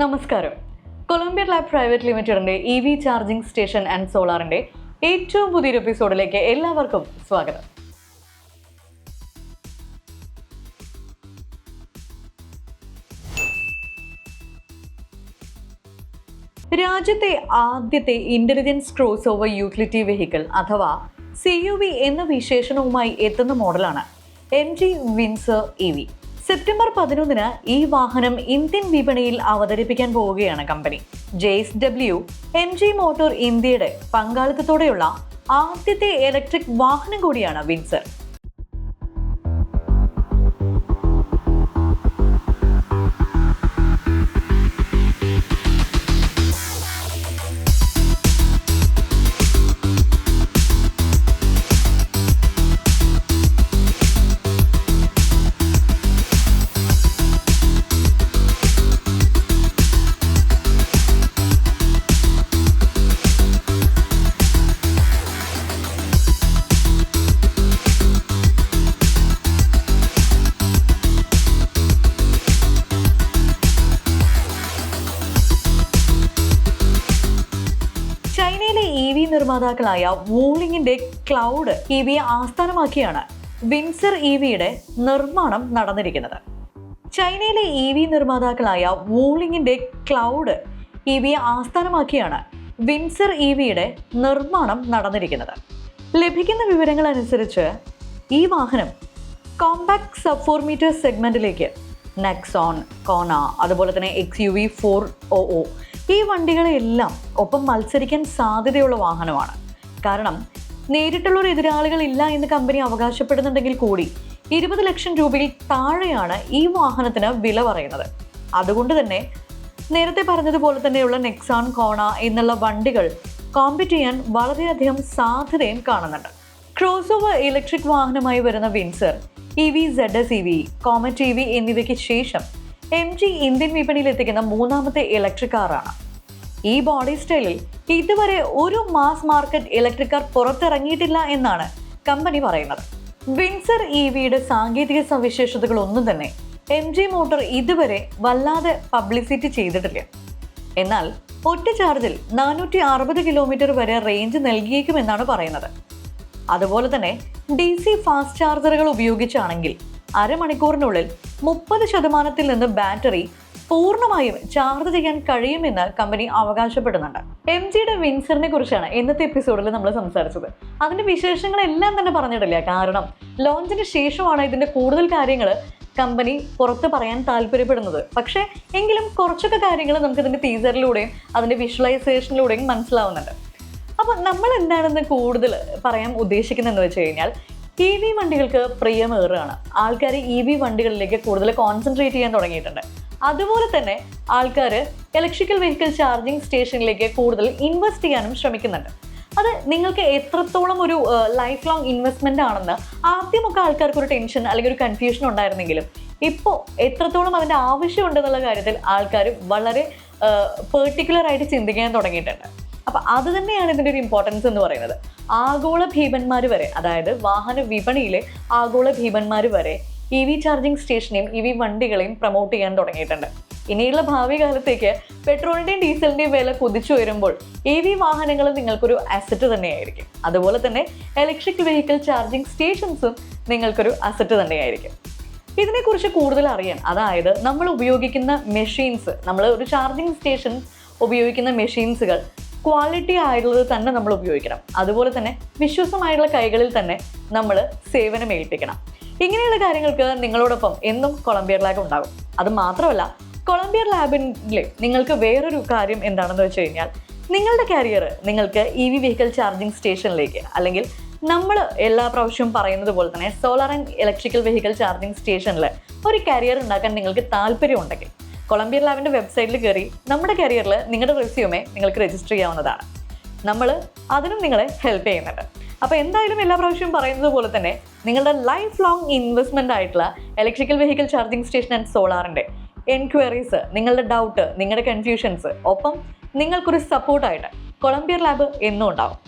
നമസ്കാരം. Colombia lab private ലിമിറ്റഡിന്റെ EV charging station and സോളാറിന്റെ ഏറ്റവും പുതിയൊരു എപ്പിസോഡിലേക്ക് എല്ലാവർക്കും സ്വാഗതം. രാജ്യത്തെ ആദ്യത്തെ intelligence cross over utility vehicle അഥവാ CUV എന്ന വിശേഷണവുമായി എത്തുന്ന മോഡലാണ് MG വിൻസർ EV. സെപ്റ്റംബർ 11 ഈ വാഹനം ഇന്ത്യൻ വിപണിയിൽ അവതരിപ്പിക്കാൻ പോവുകയാണ് കമ്പനി. JSW MG മോട്ടോർ ഇന്ത്യയുടെ പങ്കാളിത്തത്തോടെയുള്ള ആദ്യത്തെ ഇലക്ട്രിക് വാഹനം കൂടിയാണ് വിൻസർ. ചൈനയിലെ EV നിർമ്മാതാക്കളായ വൂളിങ്ങിന്റെ ക്ലൗഡ് EVയെ ആസ്ഥാനമാക്കിയാണ് വിൻസർ EVയുടെ നിർമ്മാണം നടന്നിരിക്കുന്നത്. ചൈനയിലെ EV നിർമ്മാതാക്കളായ വൂളിങ്ങിന്റെ ക്ലൗഡ് EVയെ ആസ്ഥാനമാക്കിയാണ് വിൻസർ EVയുടെ നിർമ്മാണം നടന്നിരിക്കുന്നത്. ലഭിക്കുന്ന വിവരങ്ങൾ അനുസരിച്ച് ഈ വാഹനം കോമ്പാക്ട് സബ് 4 മീറ്റർ സെഗ്മെന്റിലേക്ക് നെക്സോൺ, കോണ, അതുപോലെ തന്നെ XUV 400 ഈ വണ്ടികളെല്ലാം ഒപ്പം മത്സരിക്കാൻ സാധ്യതയുള്ള വാഹനമാണ്. കാരണം നേരിട്ടുള്ള ഒരു എതിരാളികൾ ഇല്ല എന്ന് കമ്പനി അവകാശപ്പെടുന്നുണ്ടെങ്കിൽ കൂടി 20 ലക്ഷം രൂപയിൽ താഴെയാണ് ഈ വാഹനത്തിന് വില പറയുന്നത്. അതുകൊണ്ട് തന്നെ നേരത്തെ പറഞ്ഞതുപോലെ തന്നെയുള്ള നെക്സോൺ, കോണ എന്നുള്ള വണ്ടികൾ കോമ്പീറ്റ് ചെയ്യാൻ വളരെയധികം സാധ്യതയും കാണുന്നുണ്ട്. ക്രോസ് ഓവർ ഇലക്ട്രിക് വാഹനമായി വരുന്ന Windsor EV, ZS EV, comet EV എന്നിവയ്ക്ക് ശേഷം MG ഇന്ത്യൻ വിപണിയിൽ എത്തിക്കുന്ന മൂന്നാമത്തെ ഇലക്ട്രിക് കാറാണ്. ഈ ബോഡി സ്റ്റൈലിൽ ഇതുവരെ ഒരു മാസ് മാർക്കറ്റ് ഇലക്ട്രിക് കാർ പുറത്തിറങ്ങിയിട്ടില്ല എന്നാണ് കമ്പനി പറയുന്നത്. വിൻസർ EVയുടെ സാങ്കേതിക സവിശേഷതകളൊന്നും തന്നെ MG മോട്ടോർ ഇതുവരെ വല്ലാതെ പബ്ലിസിറ്റി ചെയ്തിട്ടില്ല. എന്നാൽ ഒറ്റ ചാർജിൽ 460 കിലോമീറ്റർ വരെ റേഞ്ച് നൽകിയേക്കുമെന്നാണ് പറയുന്നത്. അതുപോലെ തന്നെ DC ഫാസ്റ്റ് ചാർജറുകൾ ഉപയോഗിച്ചാണെങ്കിൽ അരമണിക്കൂറിനുള്ളിൽ 30% നിന്ന് ബാറ്ററി പൂർണ്ണമായും ചാർജ് ചെയ്യാൻ കഴിയുമെന്ന് കമ്പനി അവകാശപ്പെടുന്നുണ്ട്. MGയുടെ വിൻസറിനെ കുറിച്ചാണ് ഇന്നത്തെ എപ്പിസോഡിൽ നമ്മൾ സംസാരിച്ചത്. അതിന്റെ വിശേഷങ്ങളെല്ലാം തന്നെ പറഞ്ഞിട്ടില്ല, കാരണം ലോഞ്ചിന് ശേഷമാണ് ഇതിന്റെ കൂടുതൽ കാര്യങ്ങൾ കമ്പനി പുറത്ത് പറയാൻ താല്പര്യപ്പെടുന്നത്. പക്ഷേ എങ്കിലും കുറച്ചൊക്കെ കാര്യങ്ങൾ നമുക്ക് ഇതിന്റെ ടീസറിലൂടെയും അതിന്റെ വിഷ്വലൈസേഷനിലൂടെയും മനസ്സിലാവുന്നുണ്ട്. അപ്പോൾ നമ്മൾ എന്താണെന്ന് കൂടുതൽ പറയാൻ ഉദ്ദേശിക്കുന്നതെന്ന് വെച്ച് കഴിഞ്ഞാൽ, EV വണ്ടികൾക്ക് പ്രിയമേറുകയാണ്. ആൾക്കാർ EV വണ്ടികളിലേക്ക് കൂടുതൽ കോൺസെൻട്രേറ്റ് ചെയ്യാൻ തുടങ്ങിയിട്ടുണ്ട്. അതുപോലെ തന്നെ ആൾക്കാർ ഇലക്ട്രിക്കൽ വെഹിക്കിൾ ചാർജിങ് സ്റ്റേഷനിലേക്ക് കൂടുതൽ ഇൻവെസ്റ്റ് ചെയ്യാനും ശ്രമിക്കുന്നുണ്ട്. അത് നിങ്ങൾക്ക് എത്രത്തോളം ഒരു ലൈഫ് ലോങ് ഇൻവെസ്റ്റ്മെന്റ് ആണെന്ന് ആദ്യമൊക്കെ ആൾക്കാർക്ക് ഒരു ടെൻഷൻ അല്ലെങ്കിൽ ഒരു കൺഫ്യൂഷൻ ഉണ്ടായിരുന്നെങ്കിലും ഇപ്പോൾ എത്രത്തോളം അതിൻ്റെ ആവശ്യമുണ്ടെന്നുള്ള കാര്യത്തിൽ ആൾക്കാർ വളരെ പെർട്ടിക്കുലർ ആയിട്ട് ചിന്തിക്കാൻ തുടങ്ങിയിട്ടുണ്ട്. അപ്പം അത് തന്നെയാണ് ഇതിൻ്റെ ഒരു ഇമ്പോർട്ടൻസ് എന്ന് പറയുന്നത്. ആഗോള ഭീമന്മാർ വരെ, അതായത് വാഹന വിപണിയിലെ ആഗോള ഭീമന്മാർ വരെ EV ചാർജിങ് സ്റ്റേഷനെയും EV വണ്ടികളെയും പ്രൊമോട്ട് ചെയ്യാൻ തുടങ്ങിയിട്ടുണ്ട്. ഇനിയുള്ള ഭാവി കാലത്തേക്ക് പെട്രോളിൻ്റെയും ഡീസലിൻ്റെയും വില കുതിച്ചു വരുമ്പോൾ EV വാഹനങ്ങൾ നിങ്ങൾക്കൊരു അസറ്റ് തന്നെയായിരിക്കും. അതുപോലെ തന്നെ ഇലക്ട്രിക് വെഹിക്കിൾ ചാർജിങ് സ്റ്റേഷൻസും നിങ്ങൾക്കൊരു അസറ്റ് തന്നെയായിരിക്കും. ഇതിനെക്കുറിച്ച് കൂടുതൽ അറിയാൻ, അതായത് നമ്മൾ ഉപയോഗിക്കുന്ന മെഷീൻസ്, നമ്മൾ ഒരു ചാർജിങ് സ്റ്റേഷൻ ഉപയോഗിക്കുന്ന മെഷീൻസുകൾ ക്വാളിറ്റി ആയിട്ടുള്ളത് തന്നെ നമ്മൾ ഉപയോഗിക്കണം. അതുപോലെ തന്നെ വിശ്വാസമായുള്ള കൈകളിൽ തന്നെ നമ്മൾ സേവനം ഏൽപ്പിക്കണം. ഇങ്ങനെയുള്ള കാര്യങ്ങൾക്ക് നിങ്ങളോടൊപ്പം എന്നും കൊളംബിയ ലാബ് ഉണ്ടാകും. അത് മാത്രമല്ല, കൊളംബിയ ലാബിൽ നിങ്ങൾക്ക് വേറൊരു കാര്യം എന്താണെന്ന് വെച്ച് കഴിഞ്ഞാൽ, നിങ്ങളുടെ കരിയർ നിങ്ങൾക്ക് EV വെഹിക്കിൾ ചാർജിങ് സ്റ്റേഷനിലേക്ക്, അല്ലെങ്കിൽ നമ്മൾ എല്ലാ പ്രാവശ്യവും പറയുന്നത് പോലെ തന്നെ solar and electrical vehicle charging സ്റ്റേഷനിൽ ഒരു കരിയർ ഉണ്ടാക്കാൻ നിങ്ങൾക്ക് താല്പര്യമുണ്ടെങ്കിൽ കൊളംബിയ ലാബിൻ്റെ വെബ്സൈറ്റിൽ കയറി നമ്മുടെ കരിയറിൽ നിങ്ങളുടെ റെസ്യൂമെ നിങ്ങൾക്ക് രജിസ്റ്റർ ചെയ്യാവുന്നതാണ്. നമ്മൾ അതിനും നിങ്ങളെ ഹെൽപ്പ് ചെയ്യുന്നുണ്ട്. അപ്പോൾ എന്തായാലും എല്ലാ പ്രാവശ്യവും പറയുന്നത് പോലെ തന്നെ നിങ്ങളുടെ ലൈഫ് ലോങ് ഇൻവെസ്റ്റ്മെൻ്റ് ആയിട്ടുള്ള electrical vehicle charging station and സോളാറിൻ്റെ എൻക്വയറീസ്, നിങ്ങളുടെ ഡൗട്ട്, നിങ്ങളുടെ കൺഫ്യൂഷൻസ്, ഒപ്പം നിങ്ങൾക്കൊരു സപ്പോർട്ടായിട്ട് കൊളംബിയ ലാബ് എന്നും ഉണ്ടാവും.